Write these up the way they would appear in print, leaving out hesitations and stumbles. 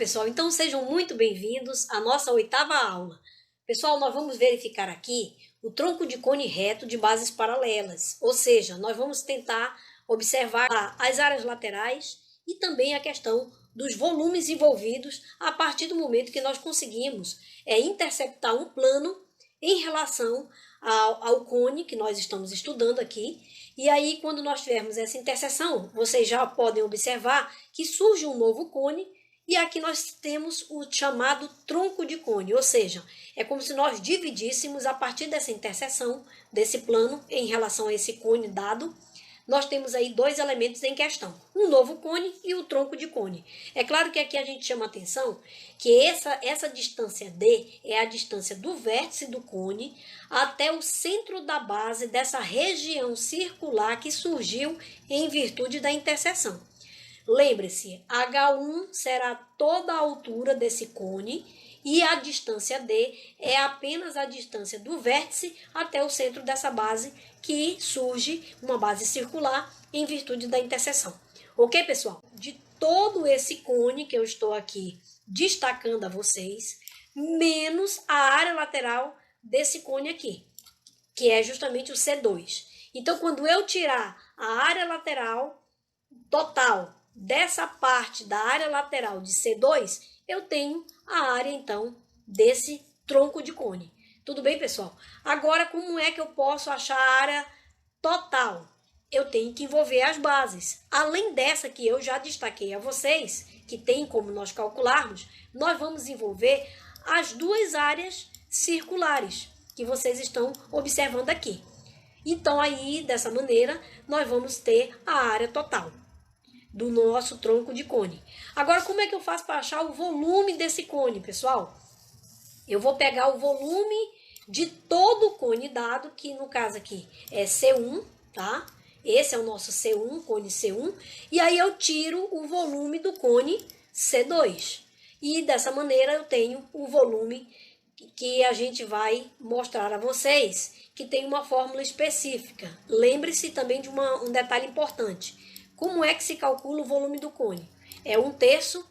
pessoal, então sejam muito bem-vindos à nossa 8ª aula. Pessoal, nós vamos verificar aqui o tronco de cone reto de bases paralelas, ou seja, nós vamos tentar observar as áreas laterais e também a questão dos volumes envolvidos a partir do momento que nós conseguimos interceptar um plano em relação ao cone que nós estamos estudando aqui. E aí, quando nós tivermos essa interseção, vocês já podem observar que surge um novo cone, e aqui nós temos o chamado tronco de cone, ou seja, é como se nós dividíssemos a partir dessa interseção, desse plano, em relação a esse cone dado. Nós temos aí dois elementos em questão, um novo cone e o tronco de cone. É claro que aqui a gente chama atenção que essa distância D é a distância do vértice do cone até o centro da base dessa região circular que surgiu em virtude da interseção. Lembre-se, H1 será toda a altura desse cone e a distância D é apenas a distância do vértice até o centro dessa base que surge uma base circular em virtude da interseção. Ok, pessoal? De todo esse cone que eu estou aqui destacando a vocês, menos a área lateral desse cone aqui, que é justamente o C2. Então, quando eu tirar a área lateral total dessa parte da área lateral de C2, eu tenho a área, então, desse tronco de cone. Tudo bem, pessoal? Agora, como é que eu posso achar a área total? Eu tenho que envolver as bases. Além dessa que eu já destaquei a vocês, que tem como nós calcularmos, nós vamos envolver as duas áreas circulares que vocês estão observando aqui. Então, aí, dessa maneira, nós vamos ter a área total do nosso tronco de cone. Agora, como é que eu faço para achar o volume desse cone, pessoal? Eu vou pegar o volume de todo o cone dado, que no caso aqui é C1, tá? Esse é o nosso C1, cone C1, e aí eu tiro o volume do cone C2. E dessa maneira eu tenho o volume que a gente vai mostrar a vocês, que tem uma fórmula específica. Lembre-se também de um detalhe importante. Como é que se calcula o volume do cone? É 1/3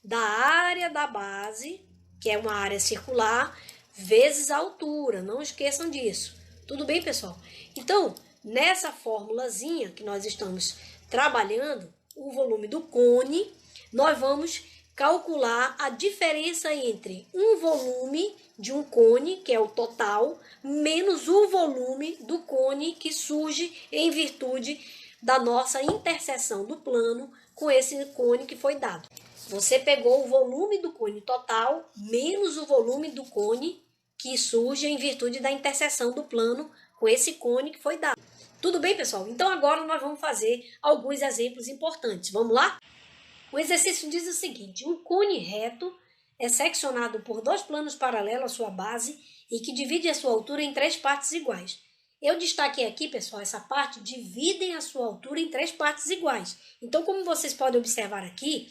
da área da base, que é uma área circular, vezes a altura. Não esqueçam disso. Tudo bem, pessoal? Então, nessa formulazinha que nós estamos trabalhando, o volume do cone, nós vamos calcular a diferença entre um volume de um cone, que é o total, menos o volume do cone que surge em virtude da nossa interseção do plano com esse cone que foi dado. Você pegou o volume do cone total menos o volume do cone que surge em virtude da interseção do plano com esse cone que foi dado. Tudo bem, pessoal? Então agora nós vamos fazer alguns exemplos importantes. Vamos lá? O exercício diz o seguinte: um cone reto é seccionado por dois planos paralelos à sua base e que divide a sua altura em 3 partes iguais. Eu destaquei aqui, pessoal, essa parte, dividem a sua altura em 3 partes iguais. Então, como vocês podem observar aqui,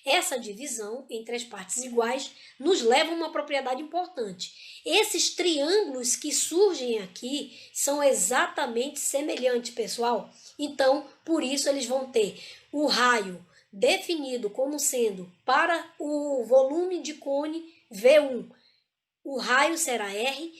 essa divisão em 3 partes iguais nos leva a uma propriedade importante. Esses triângulos que surgem aqui são exatamente semelhantes, pessoal. Então, por isso, eles vão ter o raio definido como sendo para o volume de cone V1, o raio será R,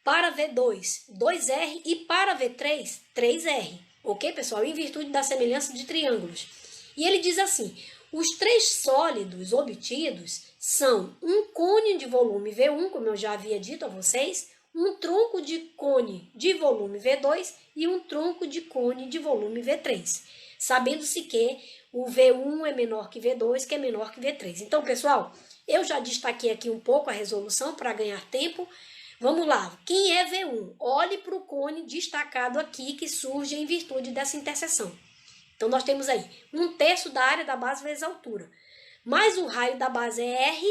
para V2, 2R e para V3, 3R. Ok, pessoal? Em virtude da semelhança de triângulos. E ele diz assim: os 3 sólidos obtidos são um cone de volume V1, como eu já havia dito a vocês, um tronco de cone de volume V2 e um tronco de cone de volume V3. Sabendo-se que o V1 é menor que V2, que é menor que V3. Então, pessoal, eu já destaquei aqui um pouco a resolução para ganhar tempo. Vamos lá, quem é V1? Olhe para o cone destacado aqui que surge em virtude dessa interseção. Então, nós temos aí 1/3 da área da base vezes a altura. Mas o raio da base é R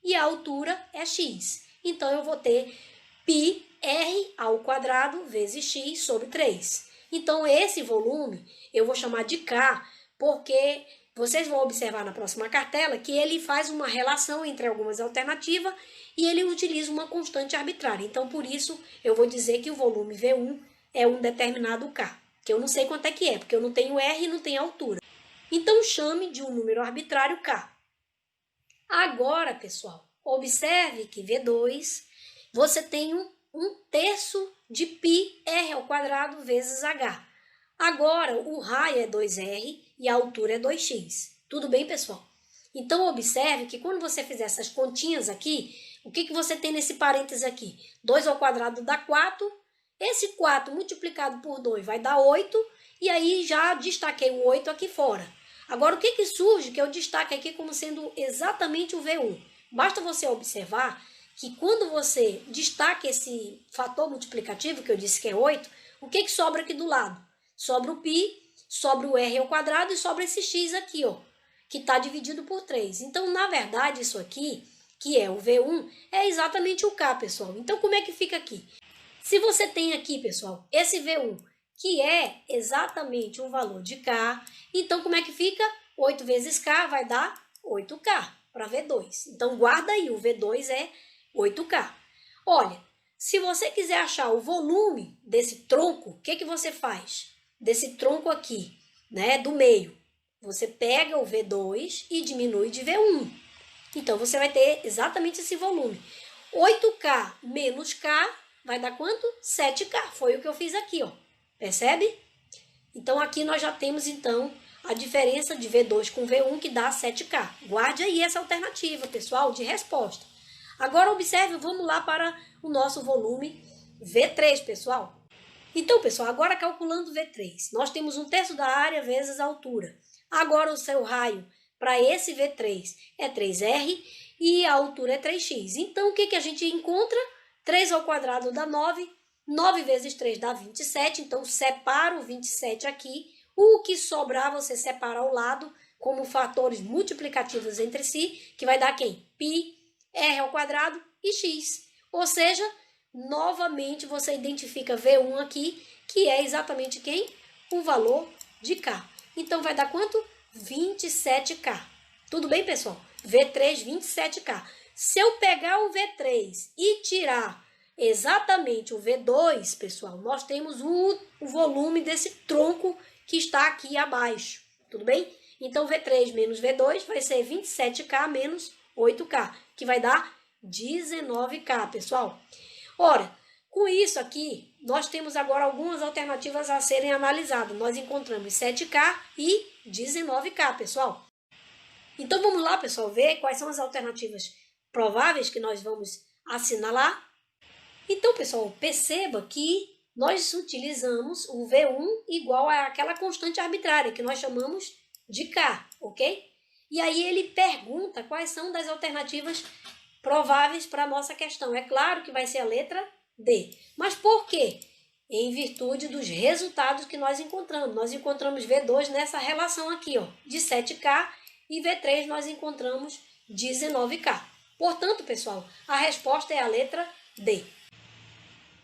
e a altura é X. Então, eu vou ter πr ao quadrado vezes X sobre 3. Então, esse volume eu vou chamar de K, porque vocês vão observar na próxima cartela que ele faz uma relação entre algumas alternativas e ele utiliza uma constante arbitrária. Então, por isso, eu vou dizer que o volume V1 é um determinado K, que eu não sei quanto é que é, porque eu não tenho R e não tenho altura. Então, chame de um número arbitrário K. Agora, pessoal, observe que V2, você tem um terço de πr² vezes h. Agora, o raio é 2r e a altura é 2x. Tudo bem, pessoal? Então, observe que quando você fizer essas continhas aqui, o que você tem nesse parênteses aqui? 2² dá 4. Esse 4 multiplicado por 2 vai dar 8. E aí, já destaquei o 8 aqui fora. Agora, o que surge que eu destaco aqui como sendo exatamente o V1? Basta você observar que quando você destaca esse fator multiplicativo, que eu disse que é 8, o que sobra aqui do lado? Sobra o π, sobra o r² e sobra esse x aqui, ó, que está dividido por 3. Então, na verdade, isso aqui, que é o V1, é exatamente o k, pessoal. Então, como é que fica aqui? Se você tem aqui, pessoal, esse V1, que é exatamente o valor de k, então como é que fica? 8 vezes k vai dar 8k para V2. Então, guarda aí, o V2 é 8k. Olha, se você quiser achar o volume desse tronco, o que você faz? Desse tronco aqui, né, do meio, você pega o V2 e diminui de V1. Então, você vai ter exatamente esse volume. 8k menos k vai dar quanto? 7k. Foi o que eu fiz aqui, ó. Percebe? Então, aqui nós já temos, então, a diferença de V2 com V1, que dá 7k. Guarde aí essa alternativa, pessoal, de resposta. Agora, observe, vamos lá para o nosso volume V3, pessoal. Então, pessoal, agora calculando V3, nós temos 1/3 da área vezes a altura. Agora, o seu raio para esse V3 é 3r e a altura é 3x. Então, o que a gente encontra? 3² dá 9. 9 vezes 3 dá 27, então separa o 27 aqui. O que sobrar você separa ao lado como fatores multiplicativos entre si, que vai dar quem? π, r² e x. Ou seja, novamente você identifica V1 aqui, que é exatamente quem? O valor de k. Então vai dar quanto? 27k. Tudo bem, pessoal? V3, 27k. Se eu pegar o V3 e tirar exatamente o V2, pessoal, nós temos o volume desse tronco que está aqui abaixo. Tudo bem? Então, V3 menos V2 vai ser 27k menos 8k, que vai dar 19k, pessoal. Ora, com isso aqui, nós temos agora algumas alternativas a serem analisadas. Nós encontramos 7k e 19k, pessoal. Então, vamos lá, pessoal, ver quais são as alternativas prováveis que nós vamos assinalar. Então, pessoal, perceba que nós utilizamos o V1 igual àquela constante arbitrária que nós chamamos de K, ok? E aí ele pergunta quais são das alternativas prováveis para a nossa questão. É claro que vai ser a letra D. Mas por quê? Em virtude dos resultados que nós encontramos. Nós encontramos V2 nessa relação aqui, ó, de 7K, e V3 nós encontramos 19K. Portanto, pessoal, a resposta é a letra D.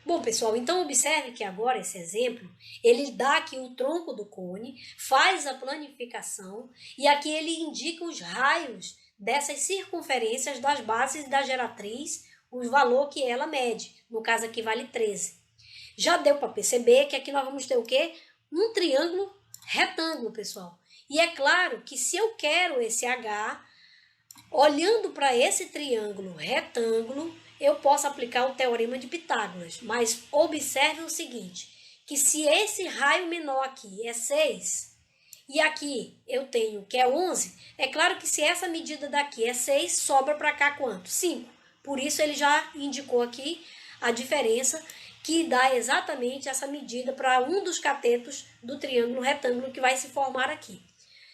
Bom, pessoal, então observe que agora esse exemplo, ele dá aqui o tronco do cone, faz a planificação e aqui ele indica os raios dessas circunferências das bases da geratriz, o valor que ela mede, no caso aqui vale 13. Já deu para perceber que aqui nós vamos ter o quê? Um triângulo retângulo, pessoal. E é claro que se eu quero esse H, olhando para esse triângulo retângulo, eu posso aplicar o teorema de Pitágoras. Mas observe o seguinte, que se esse raio menor aqui é 6, e aqui eu tenho que é 11, é claro que se essa medida daqui é 6, sobra para cá quanto? 5. Por isso ele já indicou aqui a diferença que dá exatamente essa medida para um dos catetos do triângulo retângulo que vai se formar aqui.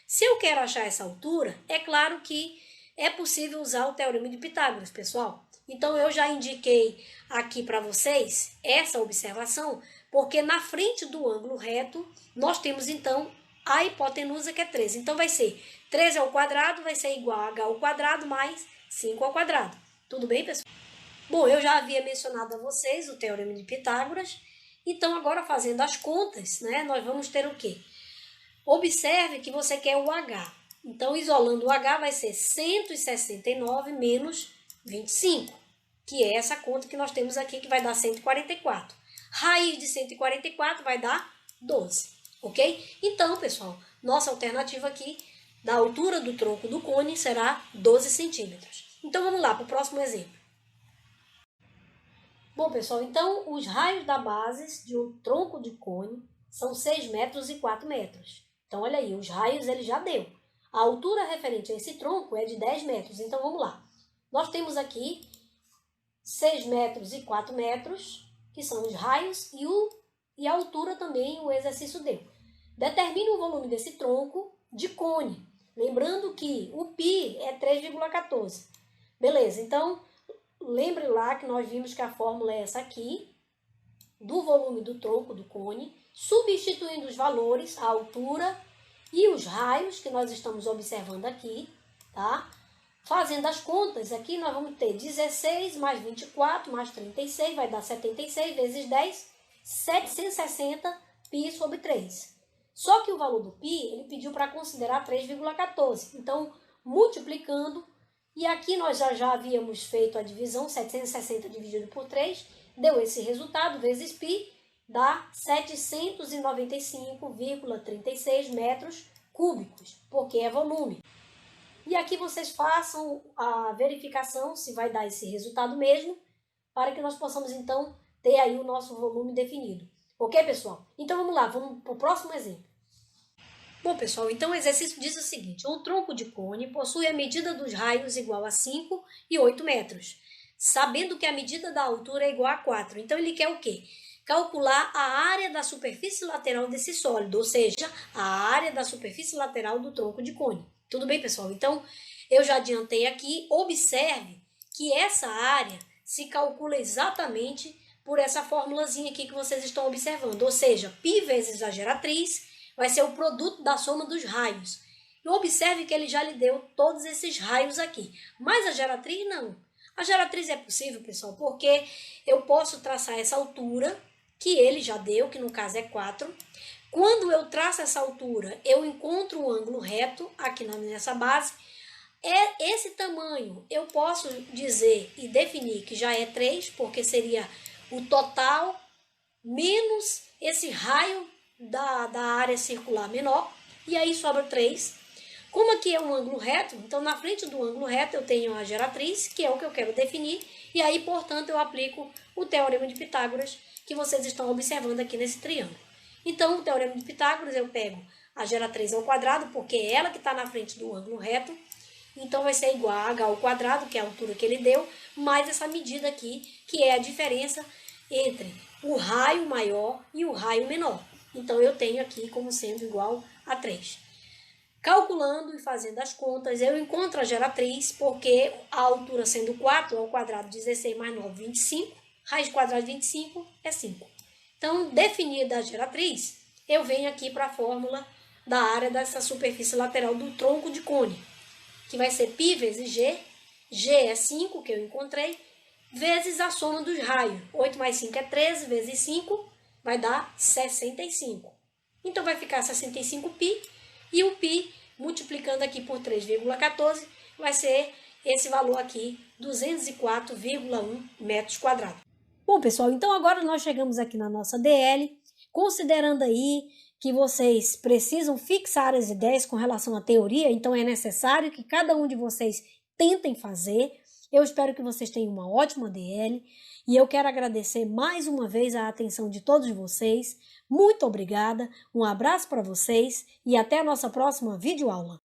Se eu quero achar essa altura, é claro que é possível usar o teorema de Pitágoras, pessoal. Então, eu já indiquei aqui para vocês essa observação, porque na frente do ângulo reto, nós temos, então, a hipotenusa, que é 13. Então, vai ser 13 ao quadrado, vai ser igual a h ao quadrado mais 5 ao quadrado. Tudo bem, pessoal? Bom, eu já havia mencionado a vocês o teorema de Pitágoras. Então, agora fazendo as contas, né, nós vamos ter o quê? Observe que você quer o h. Então, isolando o h, vai ser 169 menos 25, que é essa conta que nós temos aqui, que vai dar 144. Raiz de 144 vai dar 12, ok? Então, pessoal, nossa alternativa aqui da altura do tronco do cone será 12 centímetros. Então vamos lá para o próximo exemplo. Bom, pessoal, então os raios da base de um tronco de cone são 6 metros e 4 metros. Então olha aí, os raios ele já deu. A altura referente a esse tronco é de 10 metros. Então vamos lá. Nós temos aqui 6 metros e 4 metros, que são os raios, e a altura também o exercício deu. Determine o volume desse tronco de cone. Lembrando que o π é 3,14. Beleza, então lembre lá que nós vimos que a fórmula é essa aqui, do volume do tronco do cone, substituindo os valores, a altura e os raios que nós estamos observando aqui, tá? Fazendo as contas, aqui nós vamos ter 16 mais 24 mais 36, vai dar 76 vezes 10, 760 π sobre 3. Só que o valor do π, ele pediu para considerar 3,14. Então, multiplicando, e aqui nós já havíamos feito a divisão, 760 dividido por 3, deu esse resultado, vezes π, dá 795,36 metros cúbicos, porque é volume. E aqui vocês façam a verificação se vai dar esse resultado mesmo, para que nós possamos então ter aí o nosso volume definido. Ok, pessoal? Então vamos lá, vamos para o próximo exemplo. Bom, pessoal, então o exercício diz o seguinte: um tronco de cone possui a medida dos raios igual a 5 e 8 metros, sabendo que a medida da altura é igual a 4. Então ele quer o quê? Calcular a área da superfície lateral desse sólido, ou seja, a área da superfície lateral do tronco de cone. Tudo bem, pessoal? Então, eu já adiantei aqui, observe que essa área se calcula exatamente por essa formulazinha aqui que vocês estão observando, ou seja, π vezes a geratriz vai ser o produto da soma dos raios. E observe que ele já lhe deu todos esses raios aqui, mas a geratriz não. A geratriz é possível, pessoal, porque eu posso traçar essa altura, que ele já deu, que no caso é 4. Quando eu traço essa altura, eu encontro o ângulo reto aqui nessa base. Esse tamanho eu posso dizer e definir que já é 3, porque seria o total menos esse raio da área circular menor, e aí sobra 3. Como aqui é um ângulo reto, então na frente do ângulo reto eu tenho a geratriz, que é o que eu quero definir, e aí, portanto, eu aplico o Teorema de Pitágoras, que vocês estão observando aqui nesse triângulo. Então, o Teorema de Pitágoras, eu pego a geratriz ao quadrado, porque é ela que está na frente do ângulo reto, então vai ser igual a h ao quadrado, que é a altura que ele deu, mais essa medida aqui, que é a diferença entre o raio maior e o raio menor. Então, eu tenho aqui como sendo igual a 3. Calculando e fazendo as contas, eu encontro a geratriz, porque a altura sendo 4 ao quadrado, 16 mais 9, 25, raiz quadrada de 25 é 5. Então, definida a geratriz, eu venho aqui para a fórmula da área dessa superfície lateral do tronco de cone, que vai ser π vezes g, g é 5, que eu encontrei, vezes a soma dos raios. 8 mais 5 é 13, vezes 5 vai dar 65. Então, vai ficar 65π, e o π, multiplicando aqui por 3,14, vai ser esse valor aqui, 204,1 metros quadrados. Bom, pessoal, então agora nós chegamos aqui na nossa DL, considerando aí que vocês precisam fixar as ideias com relação à teoria, então é necessário que cada um de vocês tentem fazer. Eu espero que vocês tenham uma ótima DL e eu quero agradecer mais uma vez a atenção de todos vocês. Muito obrigada, um abraço para vocês e até a nossa próxima videoaula.